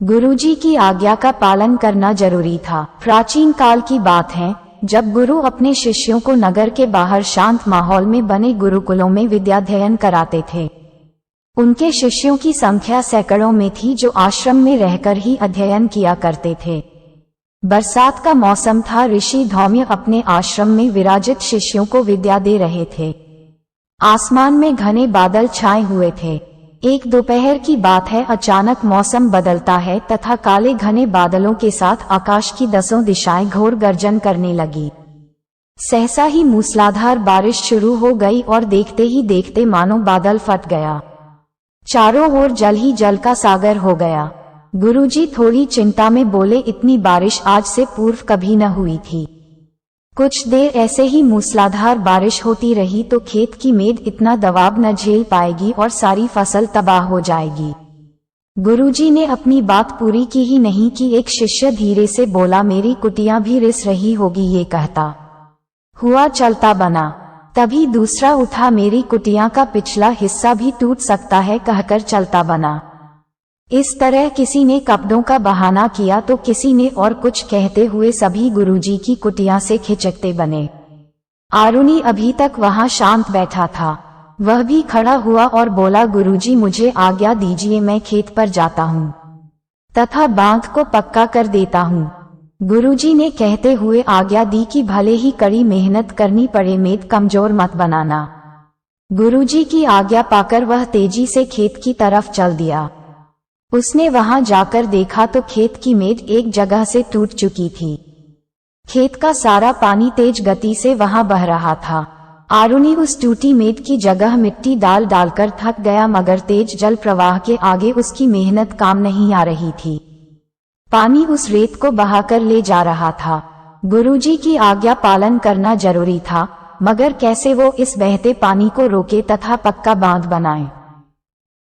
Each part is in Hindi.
गुरुजी की आज्ञा का पालन करना जरूरी था। प्राचीन काल की बात है जब गुरु अपने शिष्यों को नगर के बाहर शांत माहौल में बने गुरुकुलों में विद्याध्ययन कराते थे। उनके शिष्यों की संख्या सैकड़ों में थी जो आश्रम में रहकर ही अध्ययन किया करते थे। बरसात का मौसम था। ऋषि धौम्य अपने आश्रम में विराजित शिष्यों को विद्या दे रहे थे। आसमान में घने बादल छाए हुए थे। एक दोपहर की बात है, अचानक मौसम बदलता है तथा काले घने बादलों के साथ आकाश की दसों दिशाएं घोर गर्जन करने लगी। सहसा ही मूसलाधार बारिश शुरू हो गई और देखते ही देखते मानो बादल फट गया। चारों ओर जल ही जल का सागर हो गया। गुरुजी थोड़ी चिंता में बोले, इतनी बारिश आज से पूर्व कभी न हुई थी। कुछ देर ऐसे ही मूसलाधार बारिश होती रही तो खेत की मेद इतना दबाव न झेल पाएगी और सारी फसल तबाह हो जाएगी। गुरुजी ने अपनी बात पूरी की ही नहीं कि एक शिष्य धीरे से बोला, मेरी कुटिया भी रिस रही होगी ये कहता हुआ चलता बना। तभी दूसरा उठा, मेरी कुटिया का पिछला हिस्सा भी टूट सकता है कहकर चलता बना। इस तरह किसी ने कपड़ों का बहाना किया तो किसी ने और कुछ कहते हुए सभी गुरुजी की कुटिया से खिचकते बने। आरुणि अभी तक वहां शांत बैठा था। वह भी खड़ा हुआ और बोला, गुरुजी मुझे आज्ञा दीजिए, मैं खेत पर जाता हूँ तथा बांध को पक्का कर देता हूँ। गुरुजी ने कहते हुए आज्ञा दी कि भले ही कड़ी मेहनत करनी पड़े, मेद कमजोर मत बनाना। गुरुजी की आज्ञा पाकर वह तेजी से खेत की तरफ चल दिया। उसने वहां जाकर देखा तो खेत की मेद एक जगह से टूट चुकी थी। खेत का सारा पानी तेज गति से वहां बह रहा था। आरुणि उस टूटी मेद की जगह मिट्टी डाल डालकर थक गया, मगर तेज जल प्रवाह के आगे उसकी मेहनत काम नहीं आ रही थी। पानी उस रेत को बहाकर ले जा रहा था। गुरुजी की आज्ञा पालन करना जरूरी था, मगर कैसे वो इस बहते पानी को रोके तथा पक्का बांध बनाए।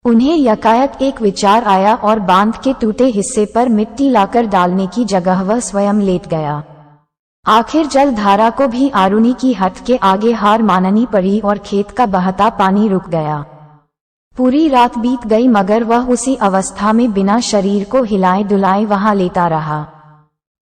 उन्हें यकायक एक विचार आया और बांध के टूटे हिस्से पर मिट्टी लाकर डालने की जगह वह स्वयं लेट गया। आखिर जल धारा को भी आरुणि की हट के आगे हार माननी पड़ी और खेत का बहता पानी रुक गया। पूरी रात बीत गई मगर वह उसी अवस्था में बिना शरीर को हिलाए डुलाए वहां लेटा रहा।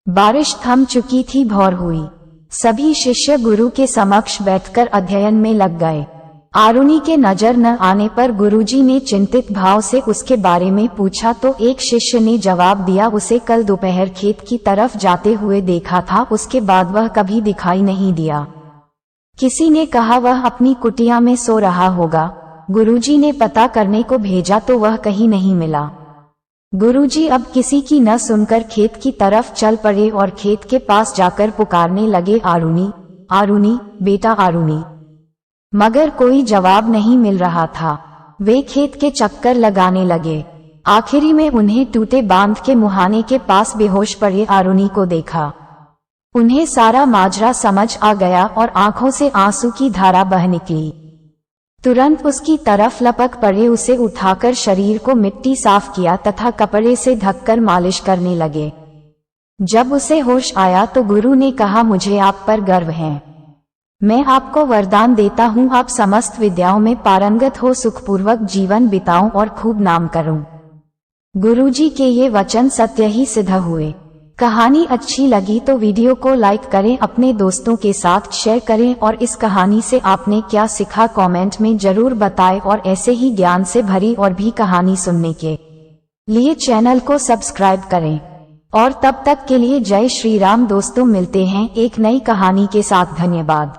बारिश थम चुकी थी, भोर हुई। सभी शिष्य गुरु के समक्ष बैठकर अध्ययन में लग गए। आरुणि के नजर न आने पर गुरुजी ने चिंतित भाव से उसके बारे में पूछा तो एक शिष्य ने जवाब दिया, उसे कल दोपहर खेत की तरफ जाते हुए देखा था, उसके बाद वह कभी दिखाई नहीं दिया। किसी ने कहा वह अपनी कुटिया में सो रहा होगा। गुरुजी ने पता करने को भेजा तो वह कहीं नहीं मिला। गुरुजी अब किसी की न सुनकर खेत की तरफ चल पड़े और खेत के पास जाकर पुकारने लगे, आरुणि, आरुणि, बेटा आरुणि। मगर कोई जवाब नहीं मिल रहा था। वे खेत के चक्कर लगाने लगे। आखिरी में उन्हें टूटे बांध के मुहाने के पास बेहोश पड़े आरुणि को देखा। उन्हें सारा माजरा समझ आ गया और आंखों से आंसू की धारा बह निकली। तुरंत उसकी तरफ लपक पड़े, उसे उठाकर शरीर को मिट्टी साफ किया तथा कपड़े से ढककर मालिश करने लगे। जब उसे होश आया तो गुरु ने कहा, मुझे आप पर गर्व है। मैं आपको वरदान देता हूँ, आप समस्त विद्याओं में पारंगत हो, सुखपूर्वक जीवन बिताऊं और खूब नाम करूं। गुरुजी के ये वचन सत्य ही सिद्ध हुए। कहानी अच्छी लगी तो वीडियो को लाइक करें, अपने दोस्तों के साथ शेयर करें और इस कहानी से आपने क्या सीखा कमेंट में जरूर बताएं और ऐसे ही ज्ञान से भरी और भी कहानी सुनने के लिए चैनल को सब्सक्राइब करें। और तब तक के लिए जय श्री राम दोस्तों, मिलते हैं एक नई कहानी के साथ। धन्यवाद।